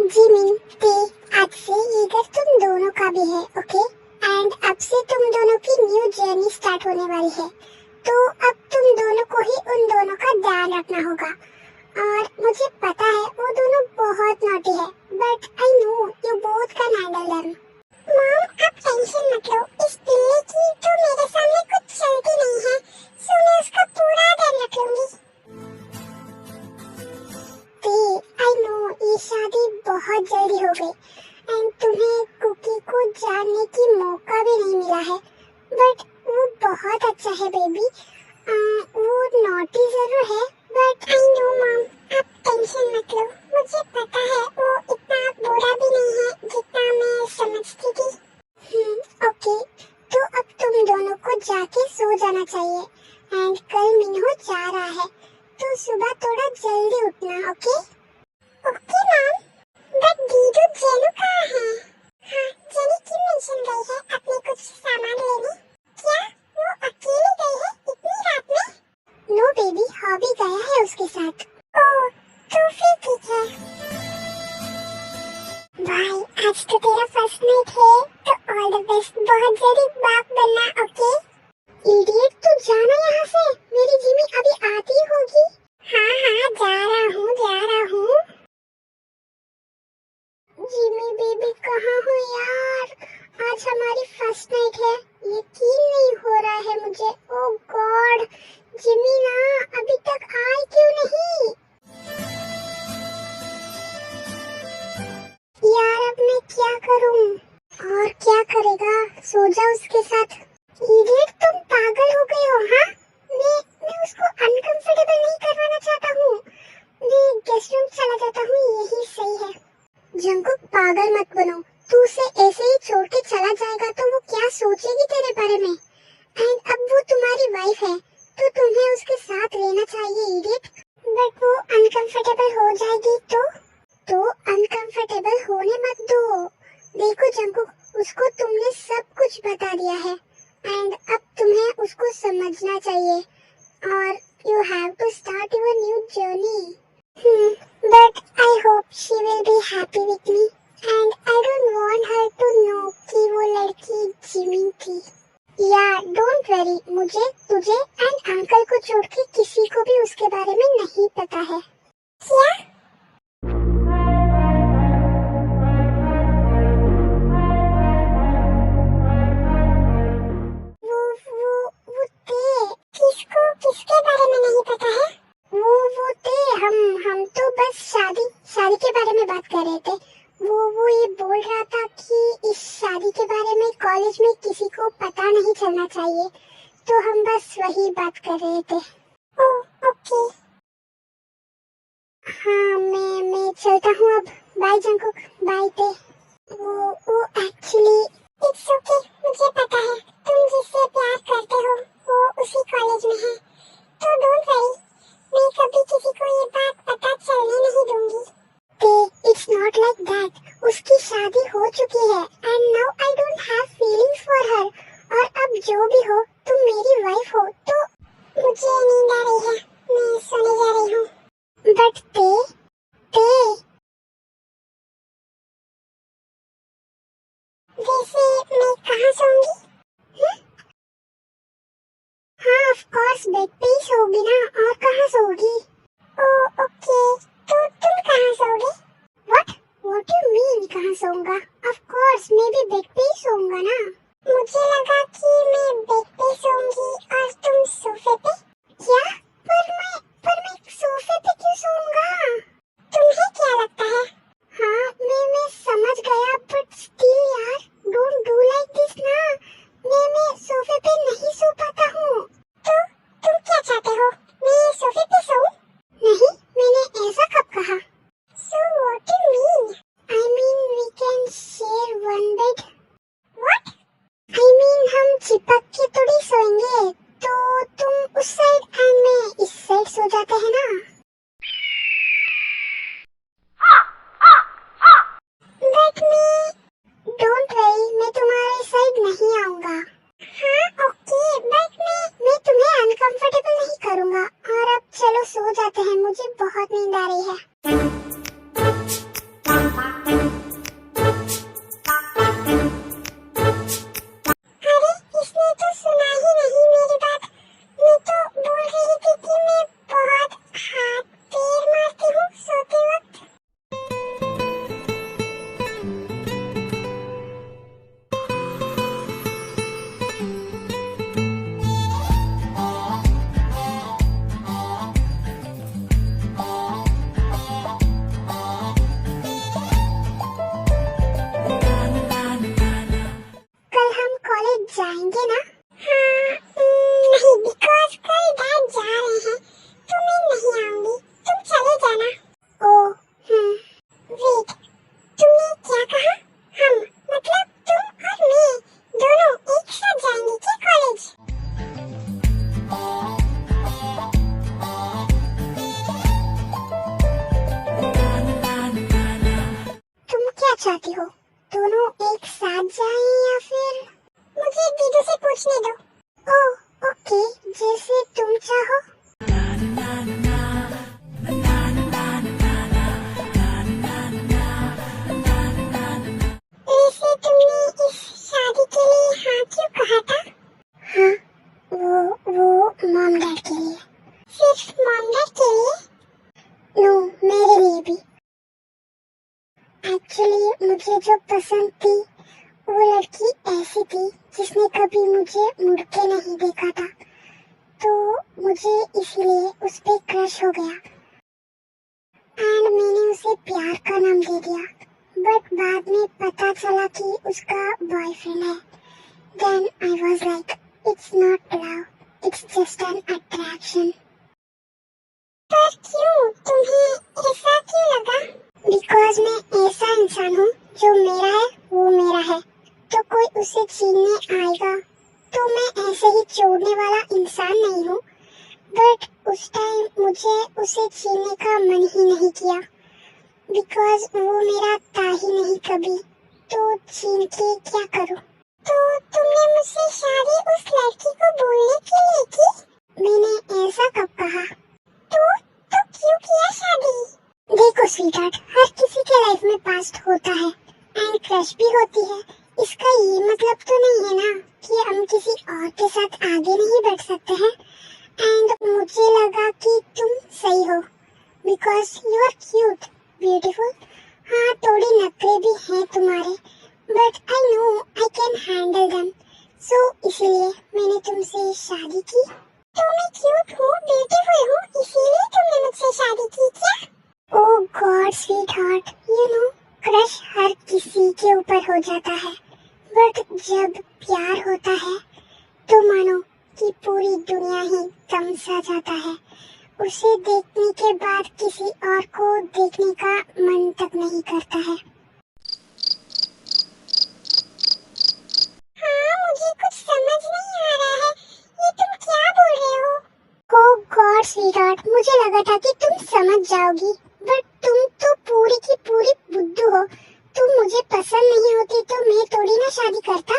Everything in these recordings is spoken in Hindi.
जिमिन ते आज से ये घर तुम दोनों का भी है, ओके? एंड अब से तुम दोनों की न्यू जर्नी स्टार्ट होने वाली है, तो अब तुम दोनों को ही उन दोनों का ध्यान रखना होगा। और मुझे पता है वो दोनों बहुत नॉटी है, but I no you both can handle them. Mom, आप टेंशन मत लो, इस पिल्ले की तो मेरे सामने कुछ चलती नहीं है, सो मैं उसका पूरा ध्यान रख लूंगी। आई नो ये शादी बहुत जल्दी हो गई एंड तुम्हें कुकी को जानने की मौका भी नहीं मिला है, बट वो बहुत अच्छा है बेबी। वो नॉटी जरूर है, बट आई नो मॉम, आप टेंशन मत लो, मुझे पता है वो इतना बुरा भी नहीं है जितना मैं समझती थी। ओके, तो अब तुम दोनों को जाके सो जाना चाहिए एंड कल मिन्हो जा रहा है, तो सुबह थोड़ा जल्दी उठना, ओके? ओके मैम, बट दीदू जेनू कहाँ है? हाँ, जेनी क्यों मेंशन गई है अपने कुछ सामान लेने? क्या वो अकेली गई है इतनी रात में? नो बेबी, हॉबी गया है उसके साथ। ओह, तो फिर ठीक है। भाई, आज तो तेरा फर्स्ट नाइट है, तो ऑल द बेस्ट, बहुत जल्दी बाप बनना, ओके? इडियट, तू जाना यहाँ से, मेरी जिमी अभी आती होगी। हाँ हाँ, जा रहा हूँ। जिमी बेबी कहाँ हो यार? आज हमारी फर्स्ट नाइट है, यकीन नहीं हो रहा है मुझे। ओह गॉड, जिमी ना अभी तक आई क्यों नहीं? यार अब मैं क्या करूं? और क्या करेगा, सो जा उसके साथ। इडियट, तुम पागल हो गए हो? हाँ, मैं उसको अनकंफर्टेबल नहीं करवाना चाहता हूँ, मैं गेस्ट रूम चला जाता हूँ, यही सही है। जंकुक, पागल मत बनो, तू उसे ऐसे ही छोड़ के चला जाएगा तो वो क्या सोचेगी तेरे बारे में? एंड अब वो तुम्हारी वाइफ है, तो तुम्हें उसके साथ रहना चाहिए, इडियट। बट वो अनकंफर्टेबल हो जाएगी तो अनकंफर्टेबल होने मत दो। देखो जंकुक, उसको तुमने सब कुछ बता दिया है एंड अब तुम्हें उसको समझना चाहिए और you have to start your new journey. But I hope she will be happy with me and I don't want her to know कि वो लड़की जिमिन थी। Yeah, don't worry, मुझे, तुझे एंड अंकल को छोड़ के किसी को भी उसके बारे में नहीं पता है। क्या? वो ते किसको किसके बारे में नहीं पता है? वो थे हम तो बस शादी के बारे में बात कर रहे थे। वो ये बोल रहा था कि इस शादी के बारे में कॉलेज में किसी को पता नहीं चलना चाहिए, तो हम बस वही बात कर रहे थे। ओह ओके, हाँ मैं चलता हूँ अब। बाय जंकुक, बाय ते। वो एक्चुअली इट्स ओके, मुझे पता है तुम जिससे प्यार करते हो वो उसी कॉलेज में है, तो डोंट वरी, मैं कभी किसी को ये बात पता चलने नहीं दूंगी। इट्स नॉट लाइक दैट, उसकी शादी हो चुकी है and now I don't have feelings for her, और अब जो भी हो तुम मेरी वाइफ हो, तो मुझे नींद आ रही है, मैं सोने जा रही हूँ। बट ते वैसे मैं कहाँ सोऊंगी? हाँ ऑफ कोर्स, बेड पे ही सोओगी ना, और कहाँ सोओगी? ओह ओके, तो तुम कहाँ सोओगे? व्हाट डू यू मीन कहाँ सोऊंगा? ऑफ कोर्स मैं भी बेड पे ही सोऊंगा ना। मुझे लगा कि मैं बेड पे सोऊंगी और तुम सोफे पे। क्या? पर मैं सोफे पे क्यों सोऊंगा? तुम्हें क्या लगता है? हाँ मैं समझ गया, बट स्टिल यार, डोंट डू लाइक दिस ना। मैं सोफे पे नहीं सो पाता हूँ। तो तुम क्या चाहते हो, मैं सोफे पे सोऊं? नहीं, मैंने ऐसा कब कहा? So what do you mean? I mean we can share one bed. What? I mean हम चिपक के थोड़ी सोएंगे, तो तुम उस साइड एंड मैं इस साइड सो जाते हैं ना। But मैं डोंट वरी, मैं तुम्हारे साइड नहीं आऊँगा। हाँ ओके, बट मैं तुम्हें अनकंफर्टेबल नहीं करूँगा। और अब चलो सो जाते हैं, मुझे बहुत नींद आ रही है। पूछने दो। ओह ओके, जैसे तुम चाहो। वैसे तुमने इस शादी के लिए हाँ क्यों कहा था? हाँ, वो मॉम डैड के लिए। सिर्फ मॉम डैड के लिए? नो, मेरे लिए भी। एक्चुअली मुझे जो पसंद थी वो लड़की ऐसी थी जिसने कभी मुझे मुड़ के नहीं देखा था, तो मुझे इसलिए उस पे क्रश हो गया एंड मैंने उसे प्यार का नाम दे दिया। बट बाद में पता चला कि उसका बॉयफ्रेंड है। Then I was like, it's not love, it's just an attraction. पर क्यों, तुम्हें ऐसा क्यों लगा? बिकॉज मैं ऐसा इंसान हूँ, जो मेरा है वो मेरा है, तो कोई उसे छीनने आएगा तो मैं ऐसे ही छोड़ने वाला इंसान नहीं हूँ। बट उस टाइम मुझे उसे छीनने का मन ही नहीं किया, बिकॉज वो मेरा था ही नहीं कभी, तो छीन के क्या करूँ। तो तुमने मुझसे शादी उस लड़की को बोलने के लिए की? मैंने ऐसा कब कहा? तो क्यों किया शादी? देखो स्वीटहार्ट, हर किसी के लाइफ में पास्ट होता है एंड क्रश भी होती है। इसका ये मतलब तो नहीं है ना कि हम किसी और के साथ आगे नहीं बढ़ सकते हैं। एंड मुझे लगा कि तुम सही हो, because you are cute, beautiful. हाँ, थोड़ी नखरे भी हैं तुम्हारे, but I know I can handle them, so इसलिए मैंने तुमसे शादी की। तो मैं क्यूट हूँ, ब्यूटीफुल हूँ, इसीलिए तुमने मुझसे शादी की क्या? Oh God sweetheart, you know crush हर किसी के ऊपर हो जाता है, बट जब प्यार होता है तो मानो कि पूरी दुनिया ही तमसा जाता है। उसे देखने के बाद किसी और को देखने का मन तक नहीं करता है। हाँ, मुझे कुछ समझ नहीं आ रहा है, ये तुम क्या बोल रहे हो? ओह गॉड स्वीटहार्ट, मुझे लगा था कि तुम समझ जाओगी, बट तुम तो पूरी की पूरी बुद्धू हो। तुम मुझे पसंद नहीं होती तो मैं थोड़ी ना शादी करता।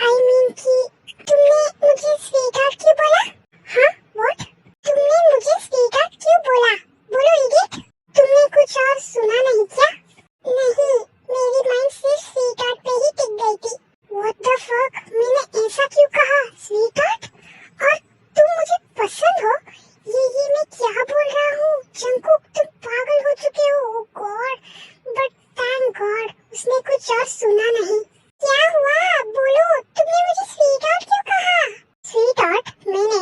आई मीन कि तुमने मुझे स्वीटहार्ट क्यों बोला? हाँ, व्हाट? तुमने मुझे स्वीटहार्ट क्यों बोला? बोलो इडियट, तुमने कुछ और सुना नहीं क्या? नहीं, मेरी माइंड सिर्फ स्वीटहार्ट पे ही टिक गई थी। व्हाट द फक, मैंने ऐसा क्यों कहा? स्वीटहार्ट और तुम मुझे पसंद हो? ये मैं क्या बोल रहा हूँ? जंकुक, तुम पागल हो चुके हो। ओह गॉड, बट थैंक गॉड उसने कुछ और सुना नहीं। क्या हुआ? बोलो, तुमने मुझे स्वीटहार्ट क्यों कहा? स्वीटहार्ट? मैंने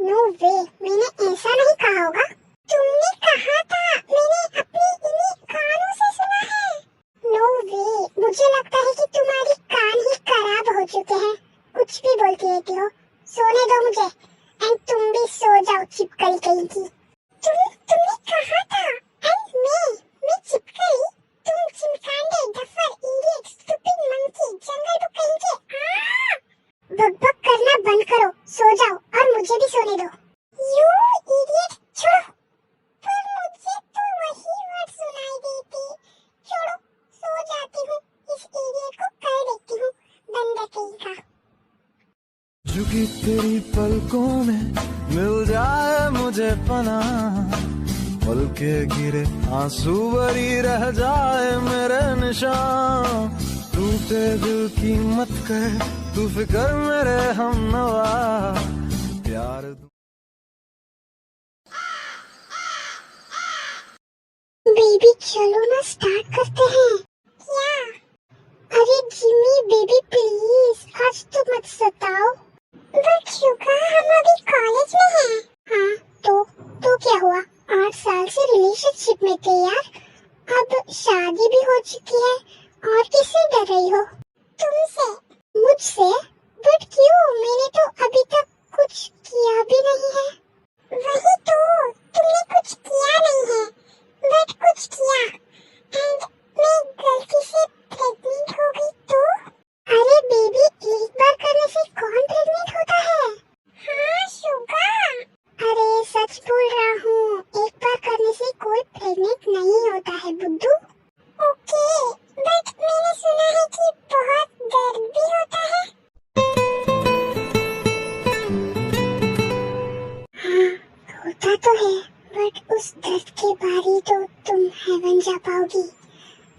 नो वे, मैंने ऐसा नहीं कहा होगा। तुमने कहा था, मैंने अपनी इन्हीं कानों से सुना है। नो वे, मुझे लगता है कि तुम्हारे कान ही खराब हो चुके हैं, कुछ भी बोलती रहती हो। सोने दो मुझे, एंड तुम भी सो जाओ चिपकली कहीं की। तुमने कहा था, एंड मैं चिपकली? तुम चिमकांडे, डफर, इडियट, स्टूपिड मंकी, जंगल बुक कहीं के। बकबक करना बंद करो, सो जाओ और मुझे भी सोने दो। यू इडियट, छोड़ो। पर मुझे तो वही वर्ड सुनाई देती। छोड़ो, सो जाती हूँ, इस इडियट को कर देती हूँ, बंदर कहीं का। झुकी तेरी पलकों में मिल जाए मुझे पनाह, पल के गिरे आंसू भरी रह जाए मेरे निशान। टूटे दिल की मत कर तू फिकर मेरे हमनवा, प्यार बेबी चलो ना स्टार्ट करते हैं। क्या? अरे जिमी बेबी प्लीज, आज तो मत सताओ। बट शुगा, हम अभी कॉलेज में हैं। हाँ तो क्या हुआ? 8 साल से रिलेशनशिप में थे यार, अब शादी भी हो चुकी है, और किससे डर रही हो? तुमसे? मुझसे? बट क्यों, मैंने तो अभी तक कुछ किया भी नहीं है। वही तो, तुमने कुछ किया नहीं है, बट कुछ किया, एंड मैं गलती से प्रेग्नेंट हो गई तो? अरे बेबी, एक बार करने से कौन प्रेग्नेंट होता है? हाँ शुगा। अरे सच बोल रहा हूँ, एक बार करने से कोई प्रेग्नेंट नहीं होता है बुद्धू।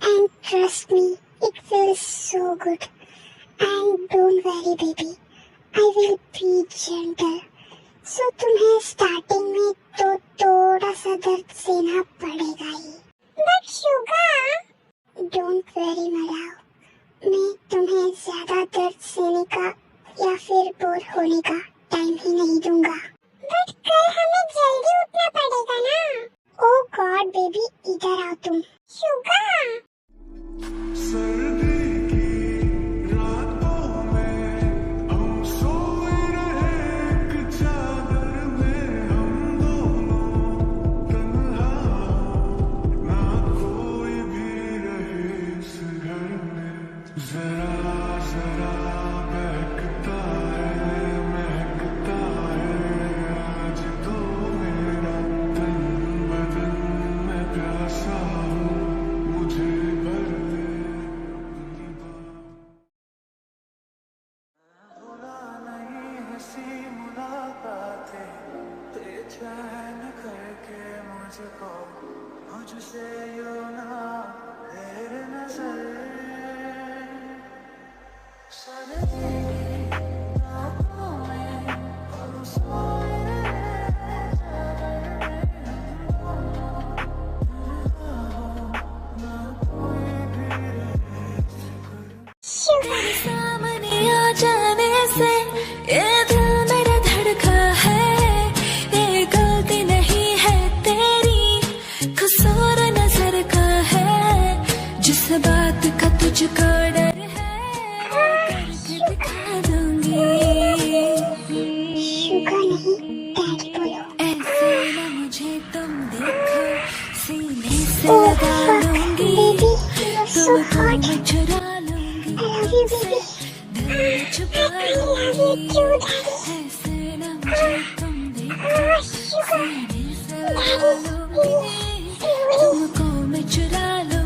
And trust me, it feels so good. And don't worry baby, I will be gentle. So तुम्हें स्टार्टिंग में तो थोड़ा सा दर्द सहना पड़ेगा ही. But Suga, don't worry Malav, मैं तुम्हें ज्यादा दर्द सहने का या फिर बोर होने का टाइम ही नहीं दूंगा. बट कल हमें जल्दी उठना पड़ेगा ना. ओह गॉड बेबी, इधर आओ तुम. शुगा, सर्दी की रातों में हम सोए रहे एक चादर में, हम दोनों तन्हा, ना कोई भी रहे इस घर में. जरा जरा बहकता है, महकता है आज तो मेरा तन बदन. मैं प्यासा हूँ, मुझे भर दे अपनी बाहों. भुला नहीं हंसी मुलाकातें, बेचैन करके मुझको मुझसे यूं ना फेर नजर. सर्दी की रातों में हम सोए रहे चादर में, हम दोनों ना कोई भी रहे इस घर. शुगा, सामने आ जाने से ये दिल मेरा धड़का है. ये गलती नहीं है तेरी, कसूर नजर का है. जिस बात का तुझको डर है वो करके दिखा दूंगी. शुगा नहीं, डैडी बोलो. ऐसे न मुझे तुम देखो, सीने से ओह लगा फक लूंगी. बेबी, you're so तुमको hot. मैं चुरा लूंगी. I love you baby. दिल में छुपा I love you लूंगी. too daddy. ऐसे न मुझे तुम देखो, Oh शुगा, सीने से लगा लूंगी. तुमको मैं चुरा लूंगी.